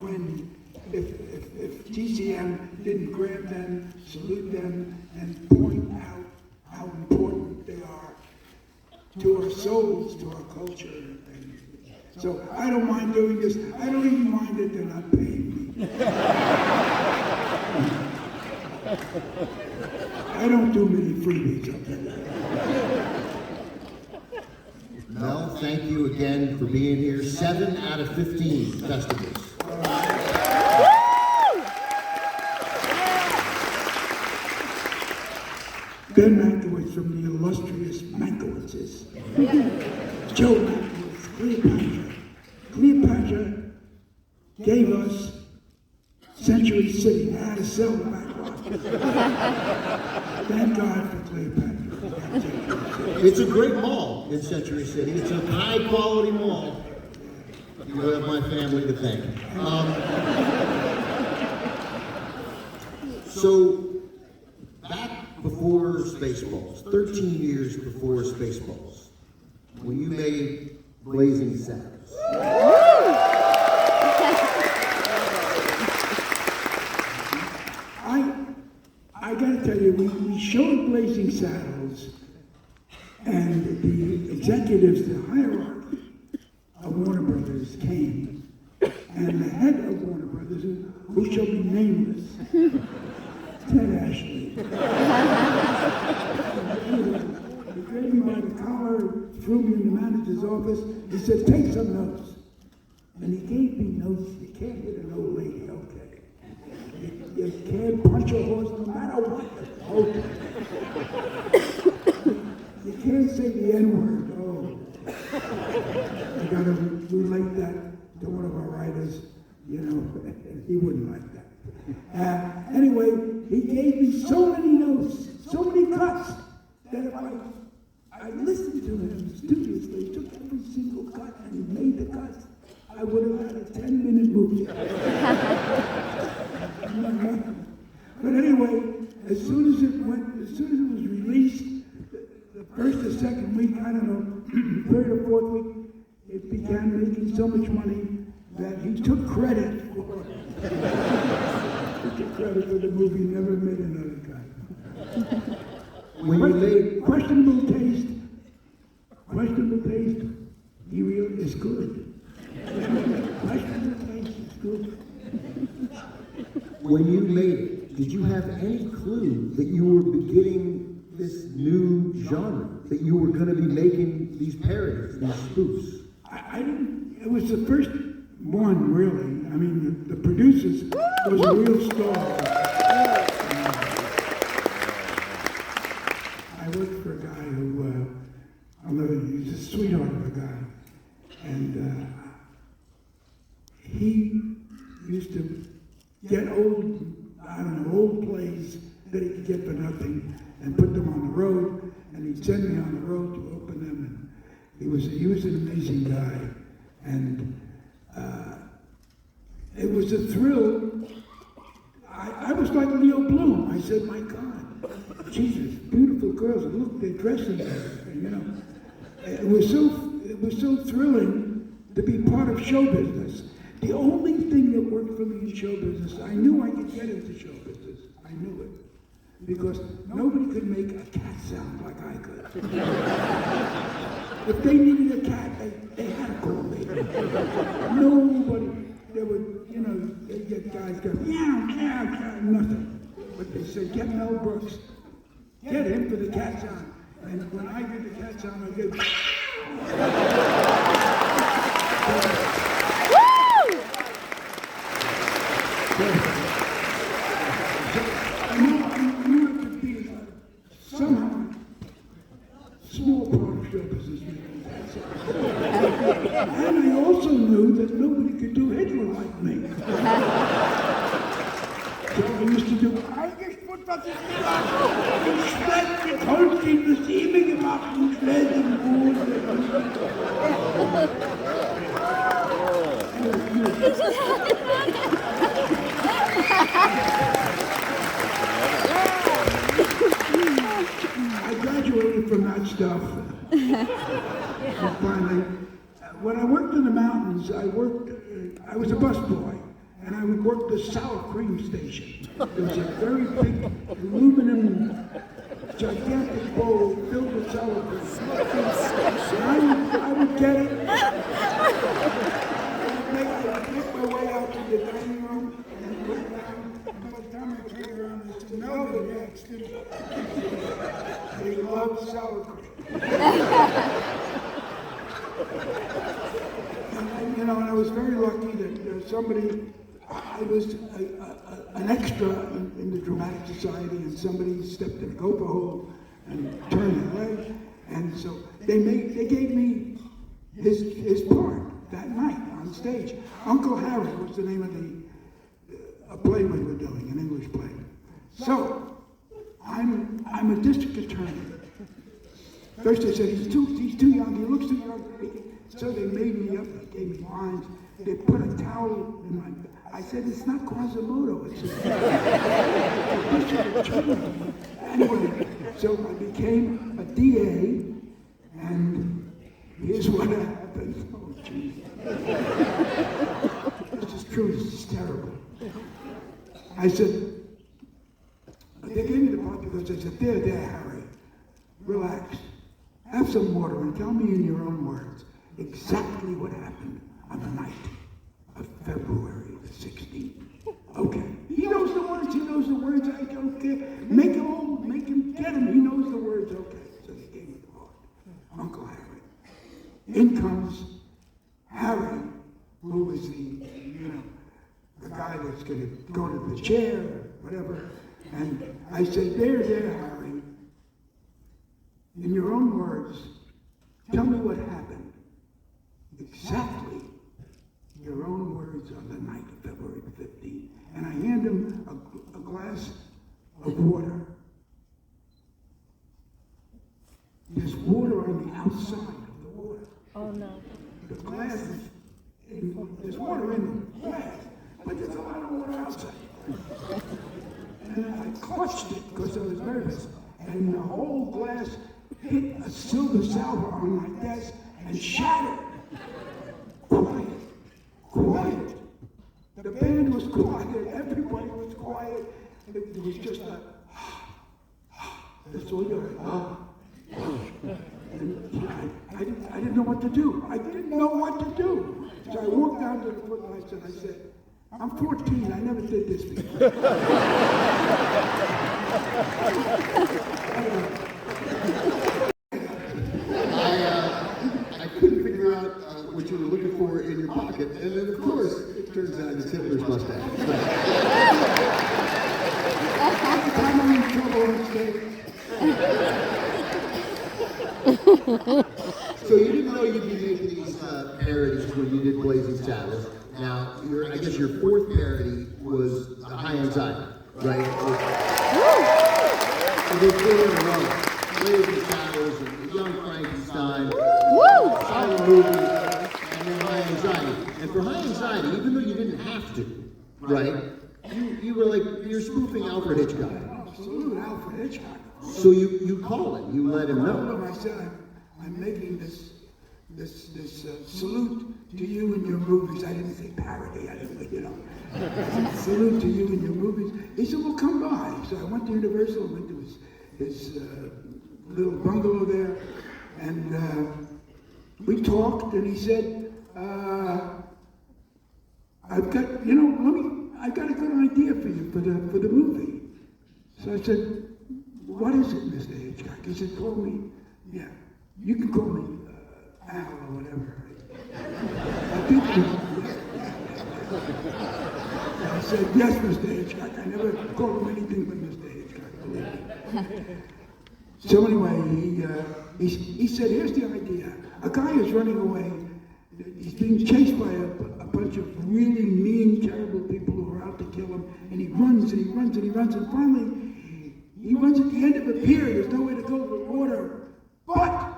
when if TCM didn't grab them, salute them, and point out how important they are to our souls, to our culture, and things. So I don't mind doing this. I don't even mind that they're not paying me. I don't do many freebies up there. Mel, thank you again for being here. 7 out of 15 festivals. Ben Mankiewicz from the illustrious Mankiewiczes. Joe Mankiewicz, Cleopatra. Cleopatra gave us Century City. I had to sell the back lot. Thank God for Cleopatra. It's a great mall in Century City. It's a high-quality mall. You have my family to thank. So, back before Spaceballs, 13 years before Spaceballs, when you made Blazing Saddles. I gotta tell you, we showed Blazing Saddles, and the executives, the hierarchy of Warner Brothers came, and the head of Warner Brothers, who shall be nameless, Ted Ashley. He grabbed me by the collar, threw me in the manager's office. He said, "Take some notes." And he gave me notes. You can't hit an old lady, okay? You can't punch a horse no matter what. Okay. You can't say the N-word. Oh. I gotta relate that to one of our writers. You know, he wouldn't like that. Anyway, he gave me so many notes, so many cuts, that if I listened to him studiously, took every single cut and made the cuts, I would have had a 10-minute movie. But anyway, as soon as it was released, the first or second week, I don't know, third or fourth week, it began making so much money that he took credit for it. He took credit for the movie, never made another cut. When you made questionable taste, he really is good. Questionable taste is good. When you made it, did you have any clue that you were beginning this new genre? That you were going to be making these parodies, these spoofs? I didn't. It was the first one, really. I mean, the producers was a real star. I worked for a guy who, he's a sweetheart of a guy, and he used to get old plays that he could get for nothing and put them on the road, and he'd send me on the road to open them. And he was an amazing guy, and it was a thrill. I was like Leo Bloom. I said, my God, Jesus, beautiful girls, and look, they're dressing better, you know. It was so thrilling to be part of show business. The only thing that worked for me in show business, I knew I could get into show business. I knew it. Because nobody could make a cat sound like I could. If they needed a cat, they had to call me. Nobody. They would, you know, they'd get guys go, meow, meow, meow, nothing. But they said, get Mel Brooks. Get him for the cat sound. And when I get the cat sound, I get... I knew it could be somehow small part of show business making that sound. And I also knew that nobody could do Hitler like me. So I used to do, eingespannt, was ich gemacht. Ich schleppe mit Holzchen, Museum gemacht und schnell im Boden. I graduated from that stuff. And finally, when I worked in the mountains, I was a busboy. and I would work the sour cream station. It was a very big aluminum, gigantic bowl filled with sour cream. And I would get it. I'd make my way out to the dining room and put it down. And by the time I turned around, I said, "No, yeah, it's still." He loves sour cream. And I was very lucky that somebody, I was an extra in the Dramatic Society, and somebody stepped in a gopher hole and turned their leg, and so they gave me his part that night on stage. Uncle Harry was the name of a play we were doing, an English play. So I'm a district attorney. First they said he's too young. He looks too young. So they made me up. They gave me lines. They put a towel in my. I said it's not Quasimodo. It's a district attorney. Anyway, so I became a DA, and here's what happened. Oh, geez. This is true. This is terrible. I said, they gave me the part because I said, there, Harry, relax. Have some water and tell me in your own words exactly what happened on the night of February the 16th. Okay. He knows the words. I don't care. Make him get him. He knows the words. Okay. So they gave me the part. Uncle Harry. In comes Harry, who was the guy that's going to go to the chair, or whatever. And I said, there, Harry. In your own words, tell me what happened. Exactly your own words on the night of February 15th. And I hand him a glass of water. There's water on the outside of the water. Oh no. The glass is, there's water in the glass, but there's a lot of water outside. And I clutched it because I was nervous. And the whole glass hit a silver salver on my desk and shattered. Quiet. The band was quiet. Everybody was quiet. It was just a, that's all you heard. And I didn't know what to do. So I walked down to the footlights and I said, I'm 14. I never did this before. I couldn't figure out what you were looking for in your pocket, and then of course it turns out it's Hitler's mustache. I'm in trouble on stage. So you didn't know you'd be making these parodies when you did Blazing Saddles. Now, I guess your fourth parody was High Anxiety, right? So they put in a row. Blazing Saddles, and Young Frankenstein, silent movies, and then High Anxiety. And for High Anxiety, even though you didn't have to, right? You were like, you're spoofing Alfred Hitchcock. Absolutely, Alfred Hitchcock. So you call him, you let him know. I said, I'm making this salute to you in your movies. I didn't say parody, I said, salute to you in your movies. He said, well, come by. So I went to Universal, went to his little bungalow there, and we talked, and he said, I've got a good idea for you for the movie. So I said, what is it, Mr. Hitchcock? He said, call me, you can call me Al or whatever. I said, yes, Mr. Hitchcock. I never called him anything but Mr. Hitchcock, believe me. So anyway, he said, here's the idea. A guy is running away. He's being chased by a bunch of really mean, terrible people who are out to kill him. And he runs and he runs and he runs. And finally, he runs at the end of a pier. There's nowhere to go but water. But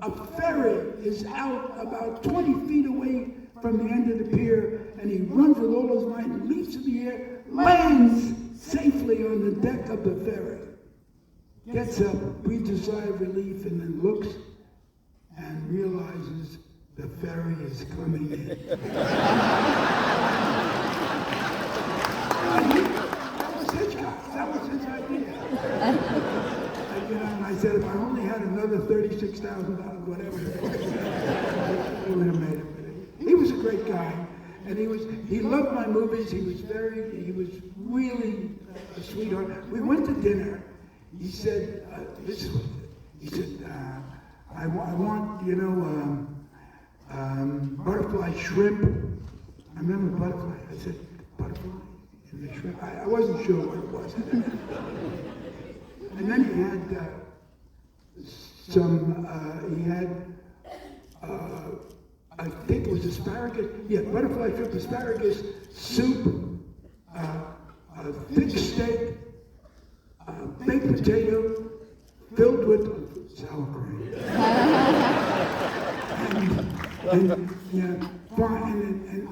a ferry is out about 20 feet away from the end of the pier. And he runs with all his might and leaps in the air, lands safely on the deck of the ferry. Gets up, breathes a sigh of relief, and then looks and realizes the ferry is coming in. another $36,000, whatever. He would have made it. He was a great guy, and he loved my movies. He was really a sweetheart. We went to dinner. He said, I want, butterfly shrimp. I remember butterfly. I said, butterfly and the shrimp. I wasn't sure what it was. And then he had I think it was asparagus. Yeah, butterfly shrimp, asparagus, soup, a thick steak, baked potato filled with sour cream. and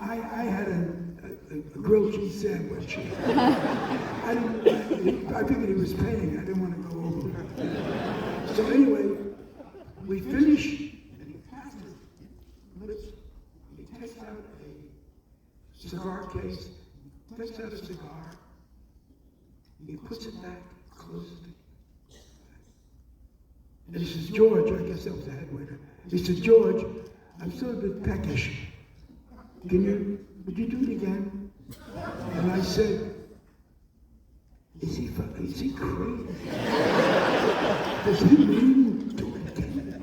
I had a grilled cheese sandwich. I figured he was paying. I didn't want to go over. So anyway, we finished, and he passed his lips. He takes out a cigar case. He takes out a cigar. He puts it back, closes it. And he says, George, I guess that was the head waiter. He says, George, I'm still a bit peckish. Would you do it again? And I said, is he crazy? Does he mean do it again?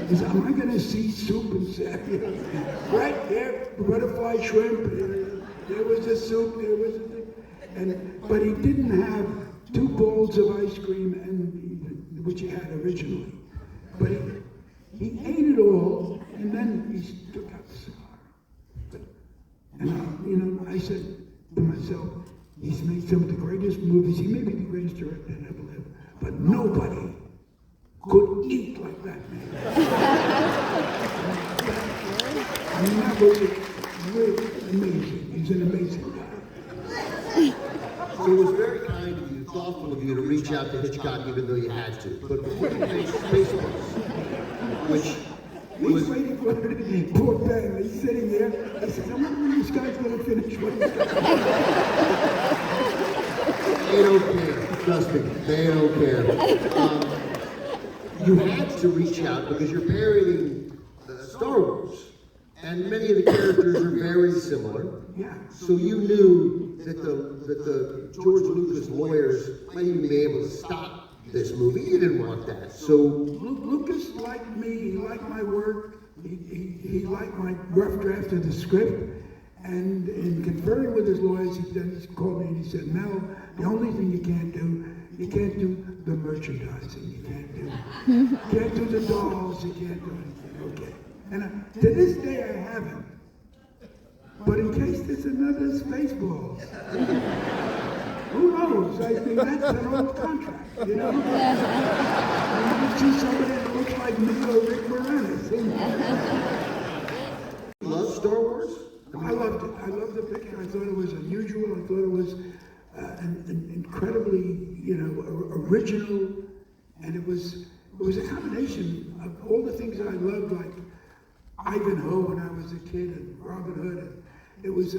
Am I going to see soup and salad? Right there, butterfly shrimp, there was the soup, there was the thing. But he didn't have 2 bowls of ice cream, which he had originally. But he ate it all, and then he took out the cigar. And I said to myself, he's made some of the greatest movies. He may be the greatest director that ever lived, but nobody could eat like that man. That was really amazing. He's an amazing guy. So it was very kind of you, thoughtful of you to reach out to Hitchcock even though you had to. But before you made Spaceballs, which was waiting for the poor Ben. He's sitting there. I said, I wonder when this guy's going to finish what he's got. They don't care. Trust me, they don't care. You had to reach out because you're parodying Star Wars. And many of the characters are very similar. Yeah. So you knew that the George Lucas lawyers might even be able to stop this movie. You didn't want that. So Lucas liked me. He liked my work. He liked my rough draft of the script. And in conferring with his lawyers, he called me and he said, Mel, the only thing you can't do the merchandising. You can't do the dolls. You can't do anything. Okay. And to this day, I haven't. But in case there's another Spaceballs, who knows? I think that's an old contract, you know? And you see somebody that looks like me or Rick Moranis. Love Star Wars? I loved it. I loved the picture. I thought it was unusual. I thought it was incredibly, original. And it was a combination of all the things that I loved, like Ivanhoe when I was a kid, and Robin Hood. And it was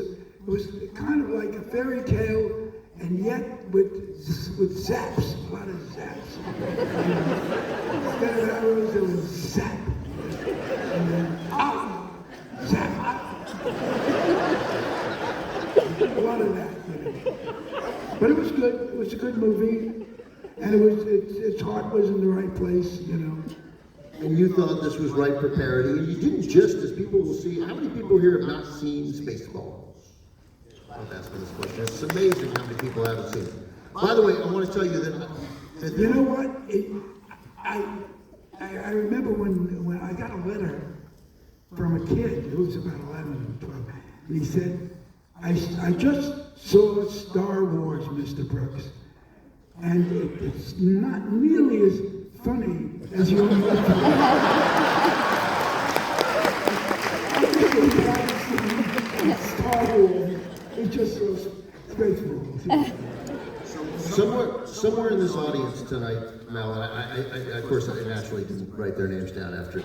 kind of like a fairy tale, and yet with zaps, a lot of zaps. Instead of arrows, there was zap. And then zap. A lot of that. But it was good. It was a good movie, and its heart was in the right place, And you thought this was right for parody, and you didn't just, as people will see. How many people here have not seen Spaceballs? I'm asking this question. It's amazing how many people haven't seen it. By the way, I want to tell you that you know what? I remember when I got a letter from a kid who was about 11 or 12, and he said, I just saw Star Wars, Mr. Brooks, and it's not nearly as funny as you imagine. Star Wars, it just saw Spaceballs. Somewhere in this audience tonight, Mel, and I of course I naturally didn't write their names down after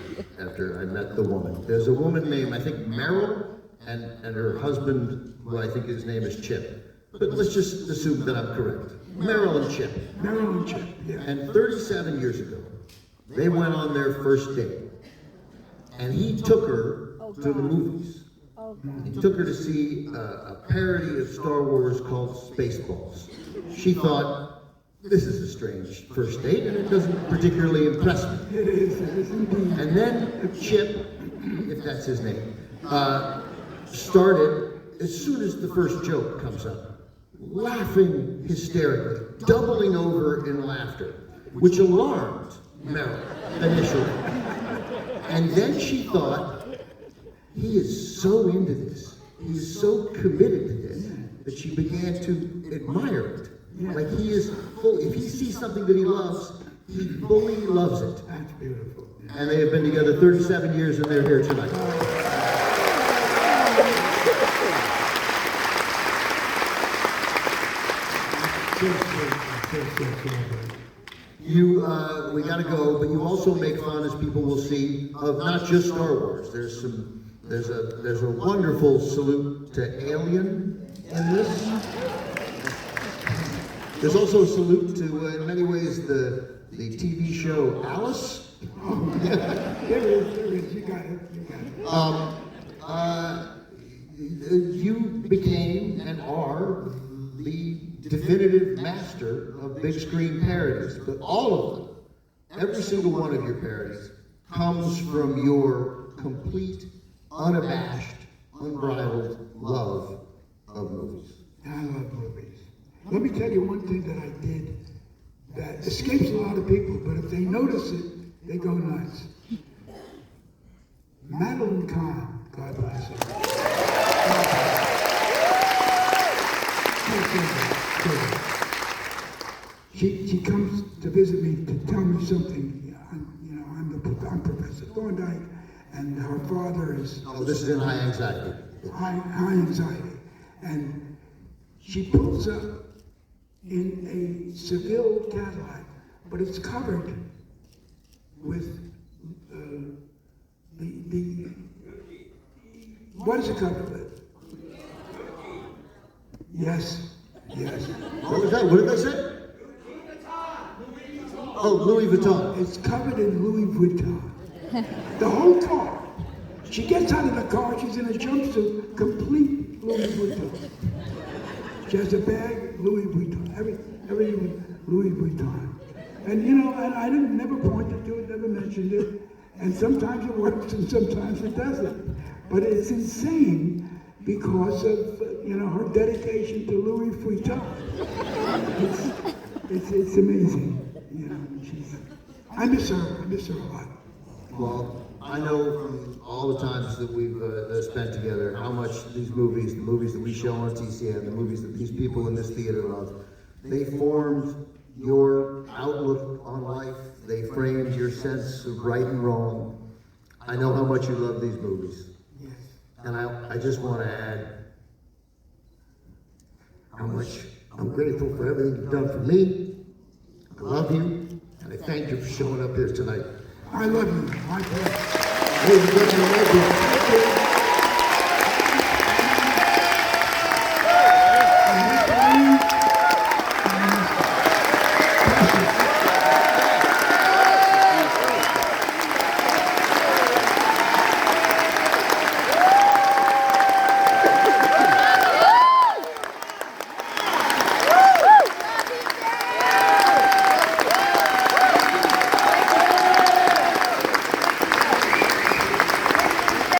I met the woman. There's a woman named, I think, Meryl, and her husband, who I think his name is Chip. But let's just assume that I'm correct. Meryl and Chip. Meryl and Chip, yeah. And 37 years ago, they went on their first date. And he took her to the movies. He took her to see a parody of Star Wars called Spaceballs. She thought, this is a strange first date, and it doesn't particularly impress me. It is indeed. And then Chip, if that's his name, started, as soon as the first joke comes up, laughing hysterically, doubling over in laughter, which alarmed Mel initially. And then she thought, he is so into this, he is so committed to this, that she began to admire it. Like he is full, if he sees something that he loves, he fully loves it. That's beautiful. And they have been together 37 years and they're here tonight. We gotta go, but you also make fun, as people will see, of not just Star Wars. There's a wonderful salute to Alien in this. There's also a salute to, in many ways, the TV show Alice. There is, you got it. You became and are the definitive master of big screen parodies, but all of them, every single one of your parodies, comes from your complete, unabashed, unbridled love of movies. I love movies. Let me tell you one thing that I did that escapes a lot of people, but if they notice it, they go nuts. Madeline Kahn, God bless her. She comes to visit me to tell me something. I'm Professor Thorndike, and her father is... Oh, this is in high anxiety. High anxiety. And she pulls up in a Seville Cadillac, but it's covered with what is it covered with? Yes. What was that? What did they say? Oh, Louis Vuitton. It's covered in Louis Vuitton. The whole car. She gets out of the car, she's in a jumpsuit, complete Louis Vuitton. She has a bag, Louis Vuitton, everything Louis Vuitton. And and I never pointed to it, never mentioned it. And sometimes it works and sometimes it doesn't. But it's insane because of, her dedication to Louis Vuitton. It's amazing. I miss her a lot. Well, I know from all the times that we've spent together how much these movies, the movies that we show on TCM, the movies that these people in this theater love, they formed your outlook on life. They framed your sense of right and wrong. I know how much you love these movies. Yes. And I just want to add how much I'm grateful for everything you've done for me. I love you, and I thank you for showing up here tonight. I love you. My pleasure. Ladies and gentlemen,